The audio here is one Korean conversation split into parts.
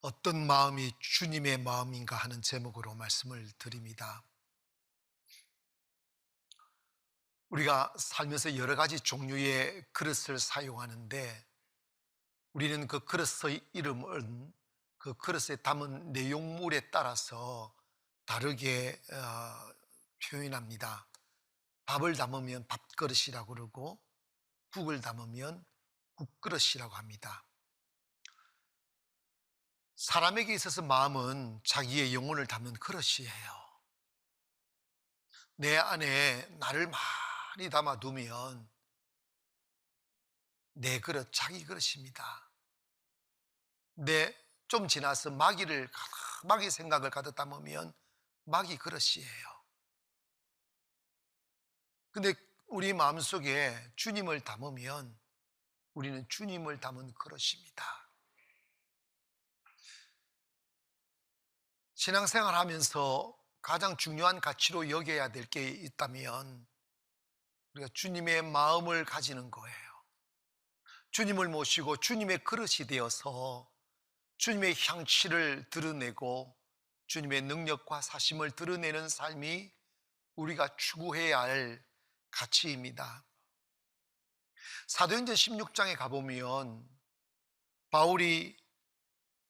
어떤 마음이 주님의 마음인가 하는 제목으로 말씀을 드립니다. 우리가 살면서 여러 가지 종류의 그릇을 사용하는데 우리는 그 그릇의 이름은 그 그릇에 담은 내용물에 따라서 다르게 표현합니다. 밥을 담으면 밥그릇이라고 그러고 국을 담으면 국그릇이라고 합니다. 사람에게 있어서 마음은 자기의 영혼을 담은 그릇이에요. 내 안에 나를 많이 담아두면 내 그릇, 자기 그릇입니다. 좀 지나서 마귀 생각을 가득 담으면 마귀 그릇이에요. 근데 우리 마음속에 주님을 담으면 우리는 주님을 담은 그릇입니다. 신앙생활 하면서 가장 중요한 가치로 여겨야 될 게 있다면 우리가 주님의 마음을 가지는 거예요. 주님을 모시고 주님의 그릇이 되어서 주님의 향취를 드러내고 주님의 능력과 사심을 드러내는 삶이 우리가 추구해야 할 가치입니다. 사도행전 16장에 가보면 바울이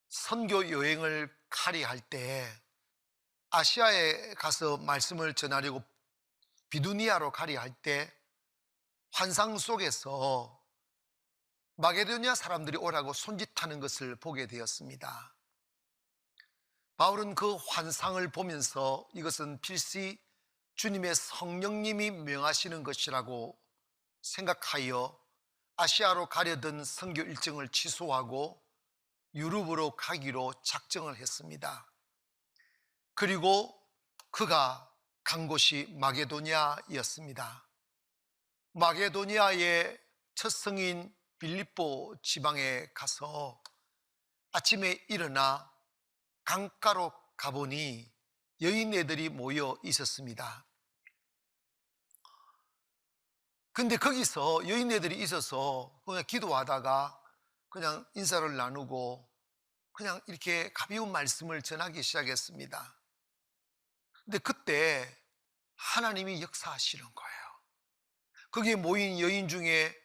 선교 여행을 카리할 때 아시아에 가서 말씀을 전하려고 비두니아로 가리할 때 환상 속에서 마게도냐 사람들이 오라고 손짓하는 것을 보게 되었습니다. 바울은 그 환상을 보면서 이것은 필시 주님의 성령님이 명하시는 것이라고 생각하여 아시아로 가려던 선교 일정을 취소하고 유럽으로 가기로 작정을 했습니다. 그리고 그가 간 곳이 마게도냐였습니다. 마게도냐의 첫 성인 빌립보 지방에 가서 아침에 일어나 강가로 가보니 여인네들이 모여 있었습니다. 근데 거기서 여인네들이 있어서 그냥 기도하다가 그냥 인사를 나누고 그냥 이렇게 가벼운 말씀을 전하기 시작했습니다. 근데 그때 하나님이 역사하시는 거예요. 거기에 모인 여인 중에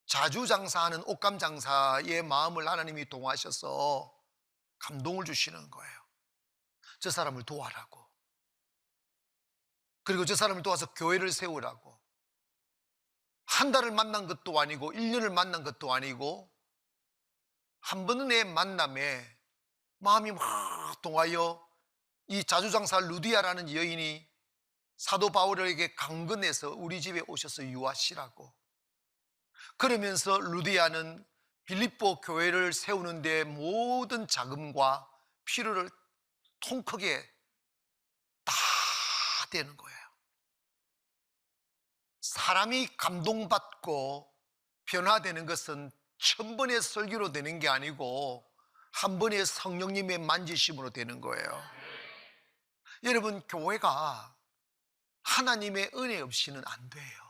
자주 장사하는 옷감 장사의 마음을 하나님이 동하셔서 감동을 주시는 거예요. 저 사람을 도와라고. 그리고 저 사람을 도와서 교회를 세우라고. 한 달을 만난 것도 아니고 1년을 만난 것도 아니고 한 번의 만남에 마음이 막 동하여 이 자주장사 루디아라는 여인이 사도 바울에게 강건해서 우리 집에 오셔서 유하시라고. 그러면서 루디아는 빌립보 교회를 세우는 데 모든 자금과 필요를 통 크게 다 되는 거예요. 사람이 감동받고 변화되는 것은 1000번의 설교로 되는 게 아니고 한 번의 성령님의 만지심으로 되는 거예요. 여러분, 교회가 하나님의 은혜 없이는 안 돼요.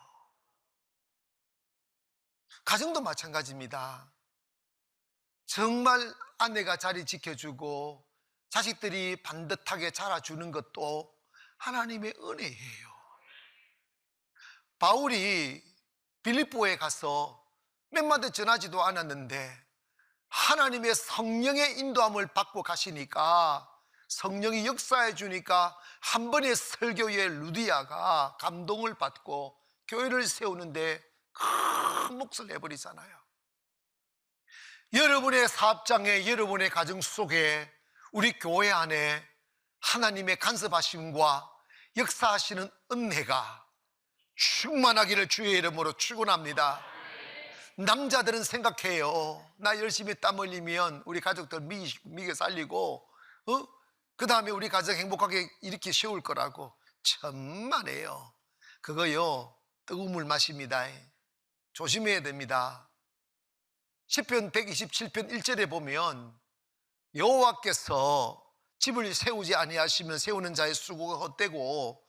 가정도 마찬가지입니다. 정말 아내가 자리 지켜주고 자식들이 반듯하게 자라주는 것도 하나님의 은혜예요. 바울이 빌립보에 가서 몇 마디 전하지도 않았는데 하나님의 성령의 인도함을 받고 가시니까 성령이 역사해 주니까 한 번의 설교에 루디아가 감동을 받고 교회를 세우는데 큰 몫을 내버리잖아요. 여러분의 사업장에, 여러분의 가정 속에, 우리 교회 안에 하나님의 간섭하심과 역사하시는 은혜가 충만하기를 주의 이름으로 축원합니다. 남자들은 생각해요. 나 열심히 땀 흘리면 우리 가족들 미게 살리고 그 다음에 우리 가정 행복하게 이렇게 세울 거라고. 천만에요. 그거요, 뜨거운 물 마십니다. 조심해야 됩니다. 시편 127편 1절에 보면 여호와께서 집을 세우지 아니하시면 세우는 자의 수고가 헛되고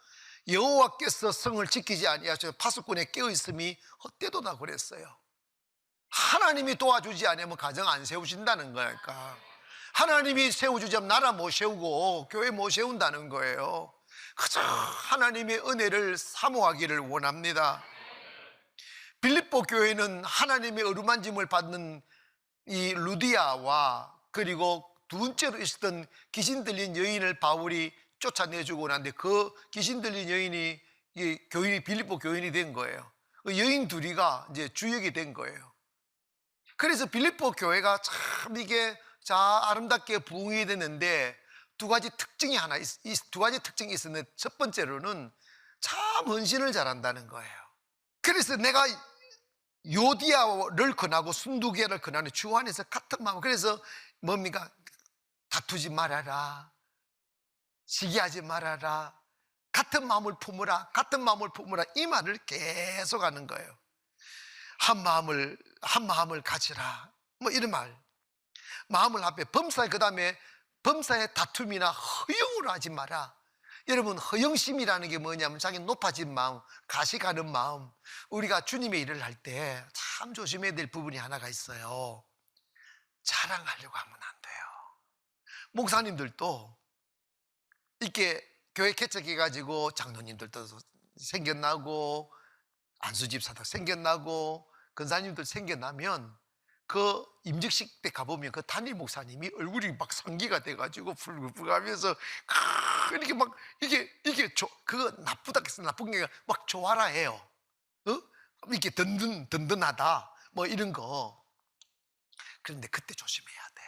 여호와께서 성을 지키지 아니하시면 파수꾼의 깨어있음이 헛되도다 그랬어요. 하나님이 도와주지 않으면 가정 안 세우신다는 거니까. 하나님이 세워주자면 나라 못 세우고 교회 못 세운다는 거예요. 그저 하나님의 은혜를 사모하기를 원합니다. 빌립보 교회는 하나님의 어루만짐을 받는 이 루디아와 그리고 두 번째로 있었던 귀신 들린 여인을 바울이 쫓아내주고 난데 그 귀신 들린 여인이 교인이 빌립보 교인이 된 거예요. 그 여인 둘이가 이제 주역이 된 거예요. 그래서 빌립보 교회가 참 이게 아름답게 부흥이 됐는데 두 가지 특징이 있었는데 첫 번째로는 참 헌신을 잘한다는 거예요. 그래서 내가 요디아를 권하고 순두개를 권하는 주 안에서 같은 마음. 그래서 뭡니까? 다투지 말아라, 시기하지 말아라, 같은 마음을 품으라, 같은 마음을 품으라, 이 말을 계속 하는 거예요. 한 마음을 가지라, 뭐 이런 말. 마음을 합해 범사에, 그 다음에 범사의 다툼이나 허영으로 하지 마라. 여러분, 허영심이라는 게 뭐냐면 자기 높아진 마음, 가시가는 마음. 우리가 주님의 일을 할 때 참 조심해야 될 부분이 하나가 있어요. 자랑하려고 하면 안 돼요. 목사님들도 이렇게 교회 개척해가지고 장로님들도 생겨나고 안수집사도 생겨나고 근사님들 생겨나면 그 임직식 때 가보면 그 담임 목사님이 얼굴이 막 상기가 돼가지고 불글불하면서 이렇게 막 그거 나쁘다 했어. 나쁜 게 막 좋아라 해요. 이렇게 든든하다 뭐 이런 거. 그런데 그때 조심해야 돼.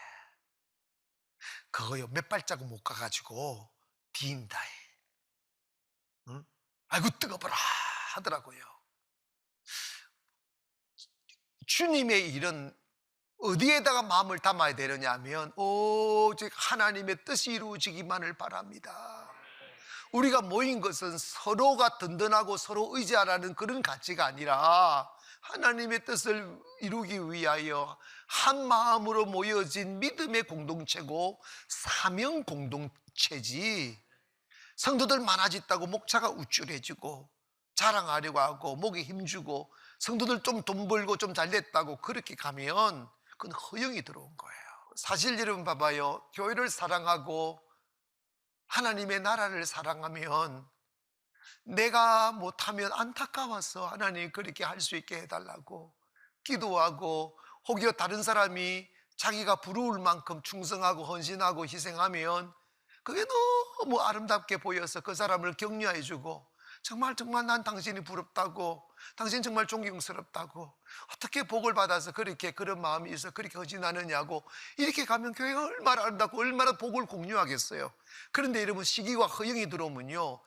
그거요 몇 발자국 못 가가지고 뒤인다 해. 응? 아이고 뜨거워라 하더라고요. 주님의 일은 어디에다가 마음을 담아야 되느냐 하면 오직 하나님의 뜻이 이루어지기만을 바랍니다. 우리가 모인 것은 서로가 든든하고 서로 의지하라는 그런 가치가 아니라 하나님의 뜻을 이루기 위하여 한 마음으로 모여진 믿음의 공동체고 사명 공동체지. 성도들 많아졌다고 목차가 우쭐해지고 자랑하려고 하고 목에 힘주고 성도들 좀 돈 벌고 좀 잘됐다고 그렇게 가면 그건 허영이 들어온 거예요. 사실 여러분 봐봐요. 교회를 사랑하고 하나님의 나라를 사랑하면 내가 못하면 안타까워서 하나님 그렇게 할 수 있게 해달라고 기도하고 혹여 다른 사람이 자기가 부러울 만큼 충성하고 헌신하고 희생하면 그게 너무 아름답게 보여서 그 사람을 격려해주고 정말 난 당신이 부럽다고, 당신 정말 존경스럽다고, 어떻게 복을 받아서 그렇게 그런 마음이 있어 그렇게 헌신하느냐고 이렇게 가면 교회가 얼마나 아름답고 얼마나 복을 공유하겠어요. 그런데 여러분 시기와 허영이 들어오면요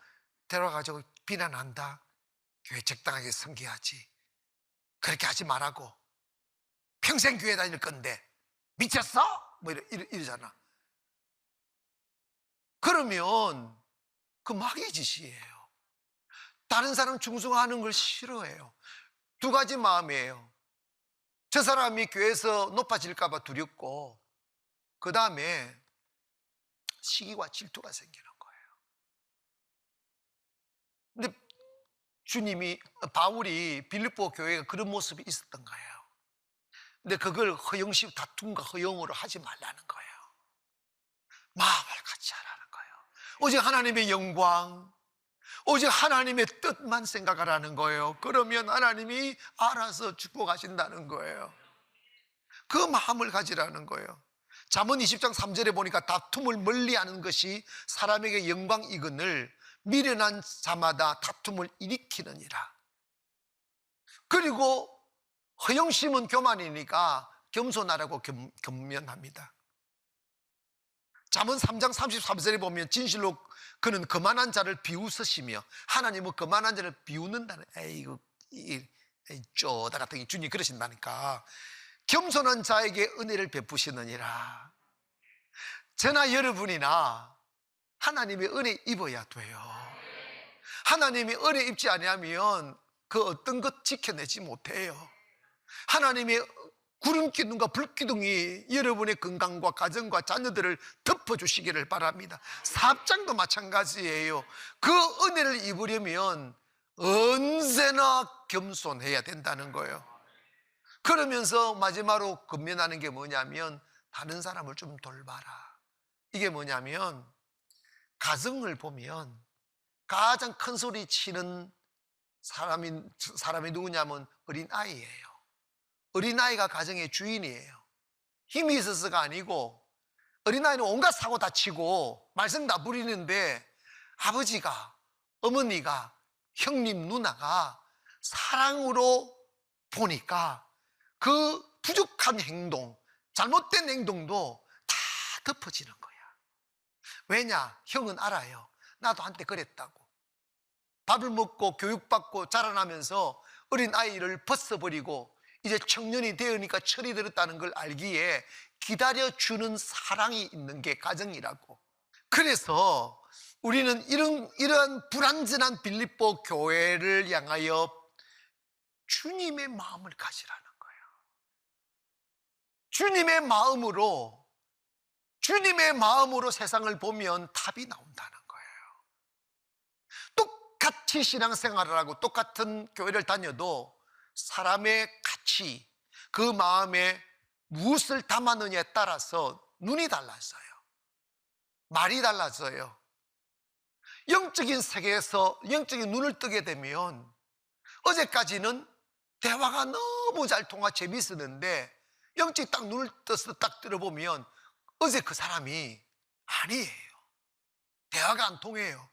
데려가지고 비난한다. 교회 적당하게 섬겨야지. 그렇게 하지 말라고. 평생 교회 다닐 건데 미쳤어? 뭐 이러잖아. 그러면 그 마귀의 짓이에요. 다른 사람 충성하는 걸 싫어해요. 두 가지 마음이에요. 저 사람이 교회에서 높아질까 봐 두렵고 그 다음에 시기와 질투가 생기는 거예요. 근데 바울이 빌립보 교회가 그런 모습이 있었던 거예요. 근데 그걸 허영심, 다툼과 허영으로 하지 말라는 거예요. 마음을 같이 하라는 거예요. 오직 하나님의 영광, 오직 하나님의 뜻만 생각하라는 거예요. 그러면 하나님이 알아서 축복하신다는 거예요. 그 마음을 가지라는 거예요. 잠언 20장 3절에 보니까 다툼을 멀리하는 것이 사람에게 영광이거늘 미련한 자마다 다툼을 일으키느니라. 그리고 허영심은 교만이니까 겸손하라고 겸면합니다. 잠언 3장 33절에 보면 진실로 그는 거만한 자를 비웃으시며 하나님은 거만한 자를 비웃는다는 에이구 쪼다 같은 게 주님 그러신다니까. 겸손한 자에게 은혜를 베푸시느니라. 저나 여러분이나 하나님의 은혜 입어야 돼요. 하나님의 은혜 입지 아니하면 그 어떤 것 지켜내지 못해요. 하나님의 구름 기둥과 불 기둥이 여러분의 건강과 가정과 자녀들을 덮어주시기를 바랍니다. 사업장도 마찬가지예요. 그 은혜를 입으려면 언제나 겸손해야 된다는 거예요. 그러면서 마지막으로 건면하는 게 뭐냐면 다른 사람을 좀 돌봐라. 이게 뭐냐면 가정을 보면 가장 큰 소리 치는 사람이 누구냐면 어린아이예요. 어린아이가 가정의 주인이에요. 힘이 있어서가 아니고 어린아이는 온갖 사고 다치고 말썽 다 부리는데 아버지가, 어머니가, 형님, 누나가 사랑으로 보니까 그 부족한 행동, 잘못된 행동도 다 덮어지는 거야. 왜냐? 형은 알아요. 나도 한때 그랬다고. 밥을 먹고 교육받고 자라나면서 어린아이를 벗어버리고 이제 청년이 되으니까 철이 들었다는 걸 알기에 기다려주는 사랑이 있는 게 가정이라고. 그래서 우리는 이러한 불완전한 빌립보 교회를 향하여 주님의 마음을 가지라는 거예요. 주님의 마음으로 세상을 보면 답이 나온다는 거예요. 똑같이 신앙생활을 하고 똑같은 교회를 다녀도 사람의 가치, 그 마음에 무엇을 담았느냐에 따라서 눈이 달라져요. 말이 달라져요. 영적인 세계에서 영적인 눈을 뜨게 되면 어제까지는 대화가 너무 잘 통하 재밌었는데 영적인 딱 눈을 떠서 딱 들어보면 어제 그 사람이 아니에요. 대화가 안 통해요.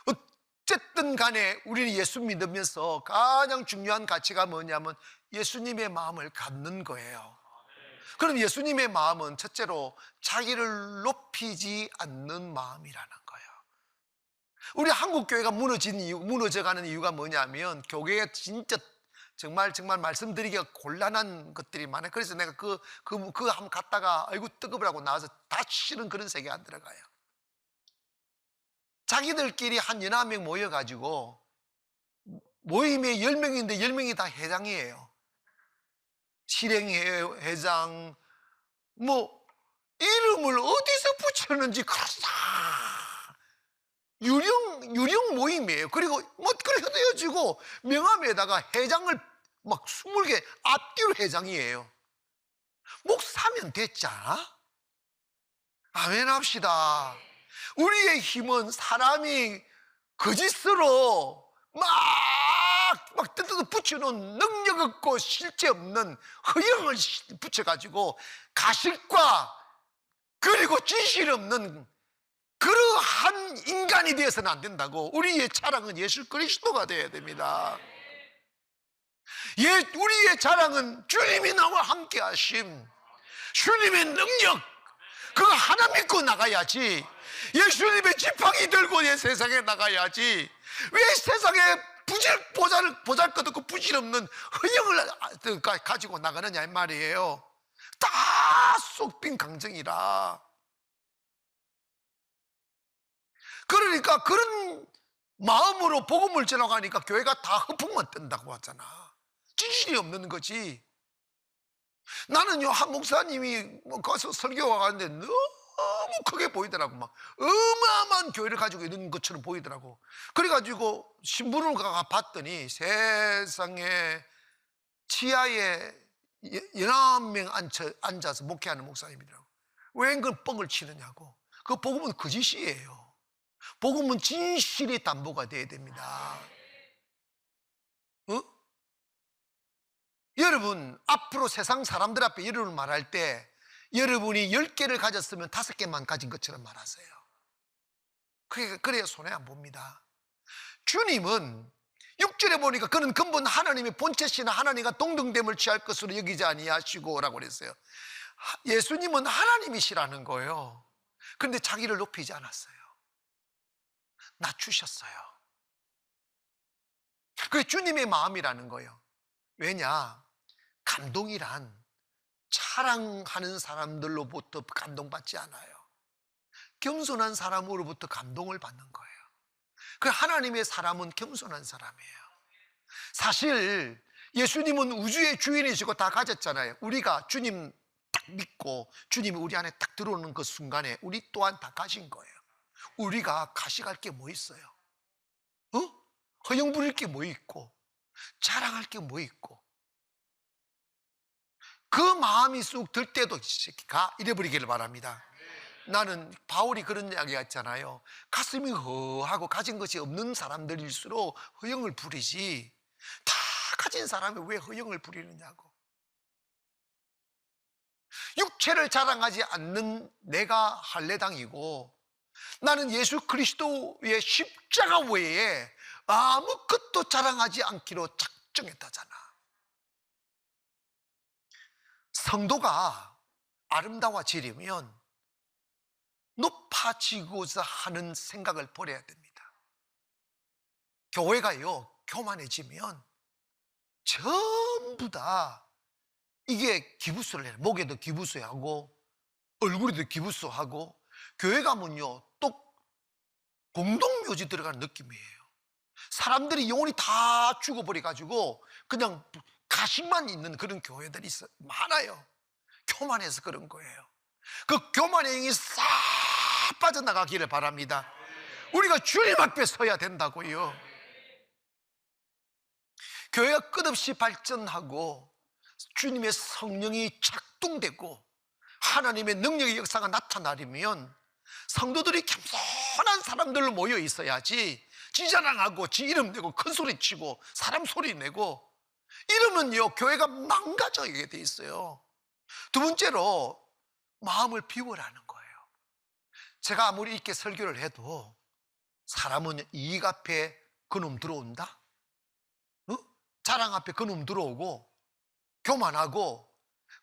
어쨌든 간에 우리는 예수 믿으면서 가장 중요한 가치가 뭐냐면 예수님의 마음을 갖는 거예요. 그럼 예수님의 마음은 첫째로 자기를 높이지 않는 마음이라는 거예요. 우리 한국 교회가 무너져가는 이유가 뭐냐면 교회에 진짜 정말 말씀드리기가 곤란한 것들이 많아요. 그래서 내가 한번 갔다가 아이고 뜨거우라고 나와서 다시는 그런 세계에 안 들어가요. 자기들끼리 한 9명 모여가지고 모임에 10명인데 10명이 다 회장이에요. 실행회장, 이름을 어디서 붙였는지 유령 모임이에요. 그리고 그래 헤어지고 명함에다가 회장을 막 20개 앞뒤로 회장이에요. 목사면 됐잖아. 아멘 합시다. 우리의 힘은 사람이 거짓으로 막 뜯어서 붙여놓은 능력 없고 실제 없는 허영을 붙여가지고 가식과 그리고 진실 없는 그러한 인간이 되어서는 안 된다고. 우리의 자랑은 예수 그리스도가 되어야 됩니다. 우리의 자랑은 주님이 나와 함께 하심, 주님의 능력, 그거 하나 믿고 나가야지. 예수님의 지팡이 들고 세상에 나가야지. 왜 세상에 보잘것없고 부질없는 허영을 가지고 나가느냐 이 말이에요. 다 쏙빈 강정이라. 그러니까 그런 마음으로 복음을 전하가니까 교회가 다 허풍만 뜬다고 하잖아. 진실이 없는 거지. 나는요, 한 목사님이 가서 설교가 가는데 너무 크게 보이더라고. 막 어마어마한 교회를 가지고 있는 것처럼 보이더라고. 그래가지고 신부를 가 봤더니 세상에 지하에 11명 앉아서 목회하는 목사님이더라고. 왜 그걸 뻥을 치느냐고. 그 복음은 거짓이에요. 복음은 진실이 담보가 돼야 됩니다. 여러분, 앞으로 세상 사람들 앞에 여러분을 말할 때 여러분이 10개를 가졌으면 5개만 가진 것처럼 말하세요. 그래야 손해 안 봅니다. 주님은 6절에 보니까 그는 근본 하나님의 본체시나 하나님과 동등됨을 취할 것으로 여기지 아니하시고 라고 그랬어요. 예수님은 하나님이시라는 거예요. 그런데 자기를 높이지 않았어요. 낮추셨어요. 그게 주님의 마음이라는 거예요. 왜냐? 감동이란 자랑하는 사람들로부터 감동받지 않아요. 겸손한 사람으로부터 감동을 받는 거예요. 그 하나님의 사람은 겸손한 사람이에요. 사실 예수님은 우주의 주인이시고 다 가졌잖아요. 우리가 주님 딱 믿고 주님이 우리 안에 딱 들어오는 그 순간에 우리 또한 다 가진 거예요. 우리가 가식할 게 뭐 있어요? 허영 부릴 게 뭐 있고 자랑할 게 뭐 있고. 그 마음이 쑥 들 때도 잃어버리기를 바랍니다. 나는 바울이 그런 이야기가 있잖아요. 가슴이 허하고 가진 것이 없는 사람들일수록 허영을 부리지, 다 가진 사람이 왜 허영을 부리느냐고. 육체를 자랑하지 않는 내가 할례당이고, 나는 예수 그리스도의 십자가 외에 아무것도 자랑하지 않기로 작정했다잖아. 성도가 아름다워지려면 높아지고자 하는 생각을 버려야 됩니다. 교회가요, 교만해지면 전부 다 이게 기부수를 해요. 목에도 기부수하고 얼굴에도 기부수하고, 교회 가면요 또 공동묘지 들어가는 느낌이에요. 사람들이 영혼이 다 죽어버려가지고 그냥 가식만 있는 그런 교회들이 많아요. 교만해서 그런 거예요. 그 교만의 영이 싹 빠져나가기를 바랍니다. 우리가 주님 앞에 서야 된다고요. 교회가 끝없이 발전하고 주님의 성령이 작동되고 하나님의 능력의 역사가 나타나려면 성도들이 겸손한 사람들로 모여 있어야지, 지 자랑하고 지 이름 내고 큰 소리 치고 사람 소리 내고 이러면요 교회가 망가져게 돼 있어요. 두 번째로 마음을 비우라는 거예요. 제가 아무리 이렇게 설교를 해도 사람은 이익 앞에 그놈 들어온다, 자랑 앞에 그놈 들어오고 교만하고,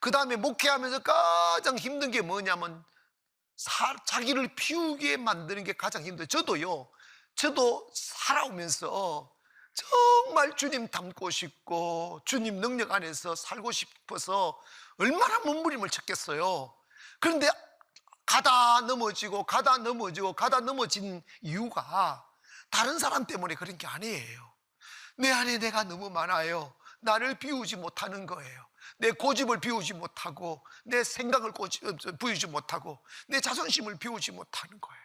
그 다음에 목회하면서 가장 힘든 게 뭐냐면 자기를 비우게 만드는 게 가장 힘들어요. 저도 살아오면서 정말 주님 닮고 싶고 주님 능력 안에서 살고 싶어서 얼마나 몸부림을 쳤겠어요. 그런데 가다 넘어진 이유가 다른 사람 때문에 그런 게 아니에요. 내 안에 내가 너무 많아요. 나를 비우지 못하는 거예요. 내 고집을 비우지 못하고, 내 생각을 비우지 못하고, 내 자존심을 비우지 못하는 거예요.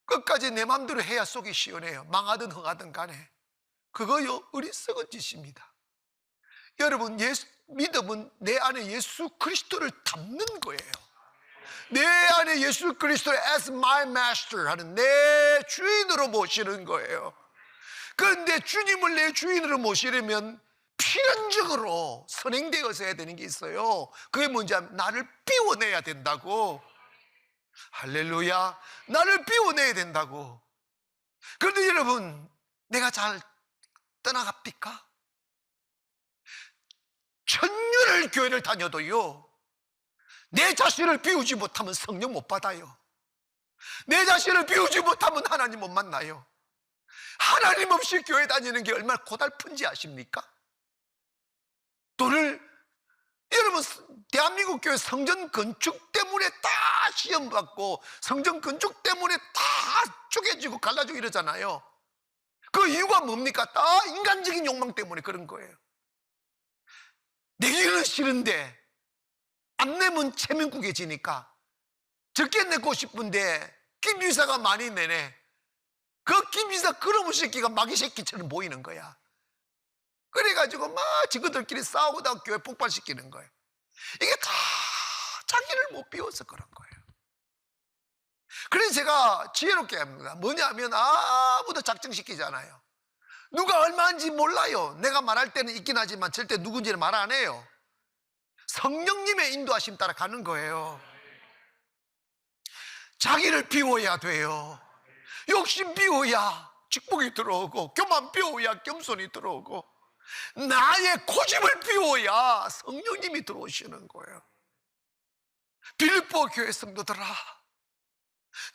끝까지 내 마음대로 해야 속이 시원해요. 망하든 흥하든 간에. 그거요 어리석은 짓입니다. 여러분, 믿음은 내 안에 예수 그리스도를 담는 거예요. 내 안에 예수 그리스도를 as my master 하는 내 주인으로 모시는 거예요. 그런데 주님을 내 주인으로 모시려면 필연적으로 선행되어서 해야 되는 게 있어요. 그게 뭔지 하면 나를 비워내야 된다고. 할렐루야. 나를 비워내야 된다고. 그런데 여러분, 내가 잘 떠나갑니까? 천년을 교회를 다녀도요 내 자신을 비우지 못하면 성령 못 받아요. 내 자신을 비우지 못하면 하나님 못 만나요. 하나님 없이 교회 다니는 게 얼마나 고달픈지 아십니까? 여러분, 대한민국 교회 성전 건축 때문에 다 시험받고 성전 건축 때문에 다 쪼개지고 갈라지고 이러잖아요. 그 이유가 뭡니까? 다 인간적인 욕망 때문에 그런 거예요. 내기는 싫은데 안 내면 체면국해지니까 적게 내고 싶은데 김지사가 많이 내네. 그 김지사 그놈의 새끼가 마귀 새끼처럼 보이는 거야. 그래가지고 막 친구들끼리 싸우다 교회 폭발시키는 거예요. 이게 다 자기를 못 비워서 그런 거예요. 그래서 제가 지혜롭게 합니다. 뭐냐면 아무도 작정시키잖아요. 누가 얼마인지 몰라요. 내가 말할 때는 있긴 하지만 절대 누군지는 말 안 해요. 성령님의 인도하심 따라 가는 거예요. 자기를 비워야 돼요. 욕심 비워야 축복이 들어오고, 교만 비워야 겸손이 들어오고, 나의 고집을 비워야 성령님이 들어오시는 거예요. 빌립보 교회 성도들아,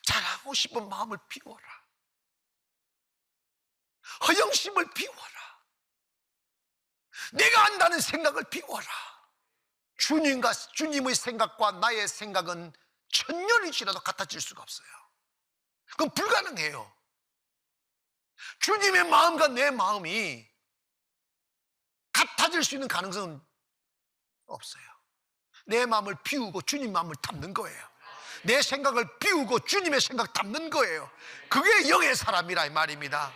잘하고 싶은 마음을 비워라. 허영심을 비워라. 내가 안다는 생각을 비워라. 주님의 생각과 나의 생각은 천년이 지나도 같아질 수가 없어요. 그건 불가능해요. 주님의 마음과 내 마음이 같아질 수 있는 가능성은 없어요. 내 마음을 비우고 주님 마음을 담는 거예요. 내 생각을 비우고 주님의 생각 담는 거예요. 그게 영의 사람이라 이 말입니다.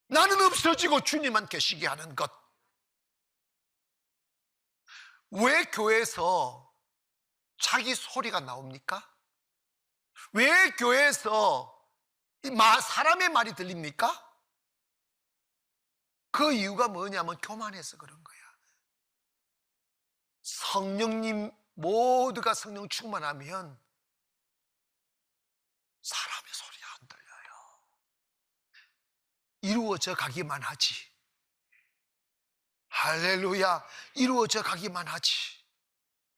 나는 없어지고 주님만 계시게 하는 것. 왜 교회에서 자기 소리가 나옵니까? 왜 교회에서 사람의 말이 들립니까? 그 이유가 뭐냐면 교만해서 그런 거야. 성령님 모두가 성령 충만하면 사람의 소리가 안 들려요. 이루어져 가기만 하지. 할렐루야. 이루어져 가기만 하지.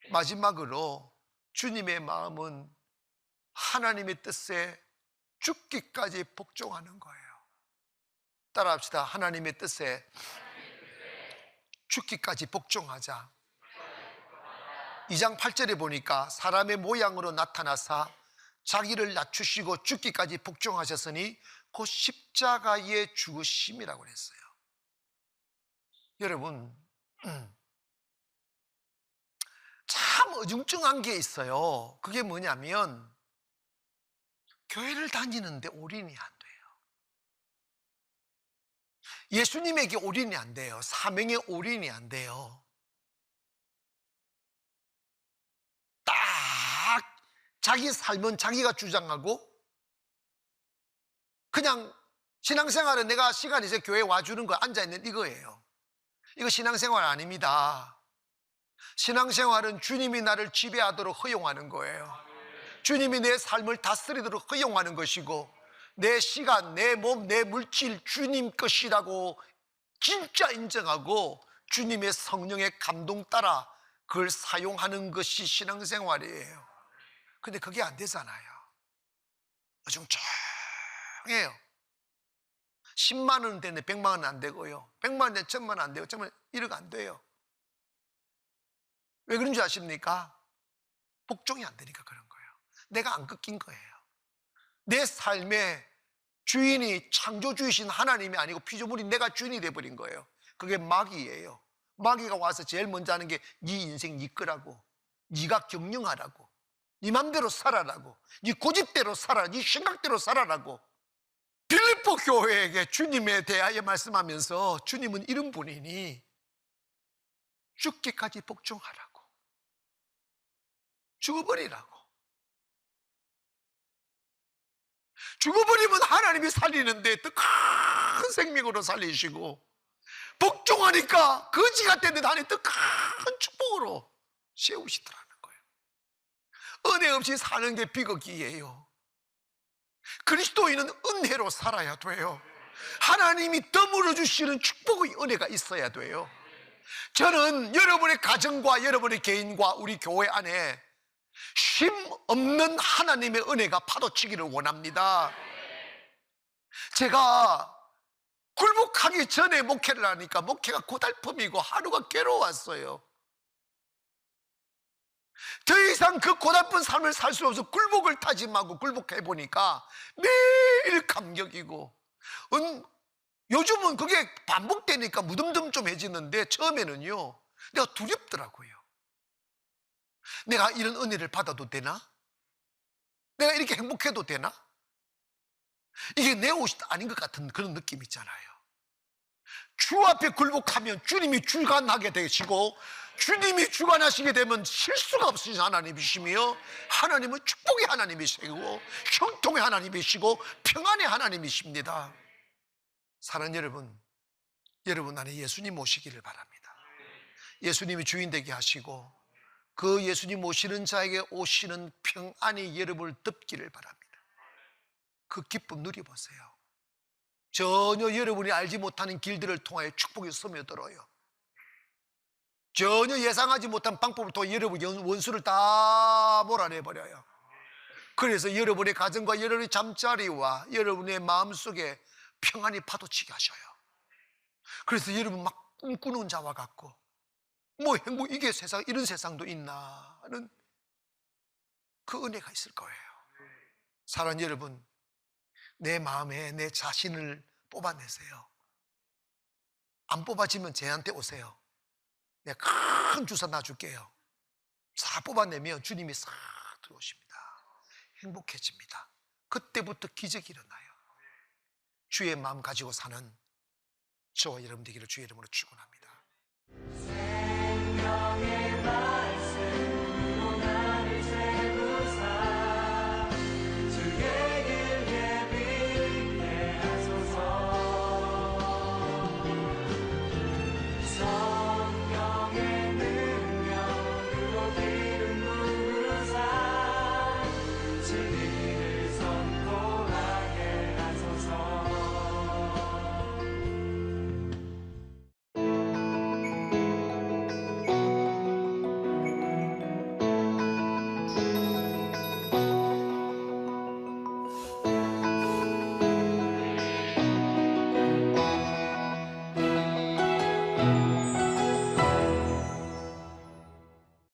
마지막으로 주님의 마음은 하나님의 뜻에 죽기까지 복종하는 거예요. 따라합시다. 하나님의 뜻에 죽기까지 복종하자. 2장 8절에 보니까 사람의 모양으로 나타나사 자기를 낮추시고 죽기까지 복종하셨으니 곧 십자가에 죽으심이라고 그랬어요. 여러분, 참 어중쩡한 게 있어요. 그게 뭐냐면 교회를 다니는데 올인이 안 돼요. 예수님에게 올인이 안 돼요. 사명에 올인이 안 돼요. 딱 자기 삶은 자기가 주장하고 그냥 신앙생활은 내가 시간 있어 교회에 와주는 거 앉아있는 이거예요. 이거 신앙생활 아닙니다. 신앙생활은 주님이 나를 지배하도록 허용하는 거예요. 주님이 내 삶을 다스리도록 허용하는 것이고 내 시간, 내 몸, 내 물질 주님 것이라고 진짜 인정하고 주님의 성령의 감동 따라 그걸 사용하는 것이 신앙생활이에요. 근데 그게 안 되잖아요. 어중쩡해요. 10만 원 되는데 100만 원은 안 되고요. 100만 원 되는데 1000만 원 안 되고 1억 안 돼요. 왜 그런 줄 아십니까? 복종이 안 되니까 그런 거예요. 내가 안 꺾인 거예요. 내 삶의 주인이 창조주이신 하나님이 아니고 피조물인 내가 주인이 돼버린 거예요. 그게 마귀예요. 마귀가 와서 제일 먼저 하는 게 네 인생 네 거라고, 네가 경영하라고, 네 맘대로 살아라고, 네 고집대로 살아, 네 생각대로 살아라고. 빌립보 교회에게 주님에 대하여 말씀하면서 주님은 이런 분이니 죽기까지 복종하라고, 죽어버리라고. 죽어버리면 하나님이 살리는데 더 큰 생명으로 살리시고, 복종하니까 거지가 된 듯 하니 더 큰 축복으로 세우시더라는 거예요. 은혜 없이 사는 게 비극이에요. 그리스도인은 은혜로 살아야 돼요. 하나님이 덤으로 주시는 축복의 은혜가 있어야 돼요. 저는 여러분의 가정과 여러분의 개인과 우리 교회 안에 쉼 없는 하나님의 은혜가 파도치기를 원합니다. 제가 굴복하기 전에 목회를 하니까 목회가 고달픔이고 하루가 괴로웠어요. 더 이상 그 고달픈 삶을 살 수 없어 굴복을 다짐하고 굴복해 보니까 매일 감격이고, 요즘은 그게 반복되니까 무덤덤 좀 해지는데 처음에는요 내가 두렵더라고요. 내가 이런 은혜를 받아도 되나? 내가 이렇게 행복해도 되나? 이게 내 옷이 아닌 것 같은 그런 느낌 있잖아요. 주 앞에 굴복하면 주님이 주관하게 되시고, 주님이 주관하시게 되면 실수가 없으신 하나님이시며, 하나님은 축복의 하나님이시고 형통의 하나님이시고 평안의 하나님이십니다. 사랑하는 여러분, 여러분 안에 예수님 모시기를 바랍니다. 예수님이 주인 되게 하시고 그 예수님 모시는 자에게 오시는 평안이 여러분을 덮기를 바랍니다. 그 기쁨 누려보세요. 전혀 여러분이 알지 못하는 길들을 통하여 축복이 스며들어요. 전혀 예상하지 못한 방법을 통해 여러분 원수를 다 몰아내버려요. 그래서 여러분의 가정과 여러분의 잠자리와 여러분의 마음속에 평안이 파도치게 하셔요. 그래서 여러분 막 꿈꾸는 자와 같고, 뭐 행복, 이게 세상, 이런 세상도 있나 하는 그 은혜가 있을 거예요. 사랑하는 여러분, 내 마음에 내 자신을 뽑아내세요. 안 뽑아지면 저한테 오세요. 내가 큰 주사 놔줄게요. 싹 뽑아내면 주님이 싹 들어오십니다. 행복해집니다. 그때부터 기적이 일어나요. 주의 마음 가지고 사는 저와 여러분 되기를 주의 이름으로 축원합니다. 나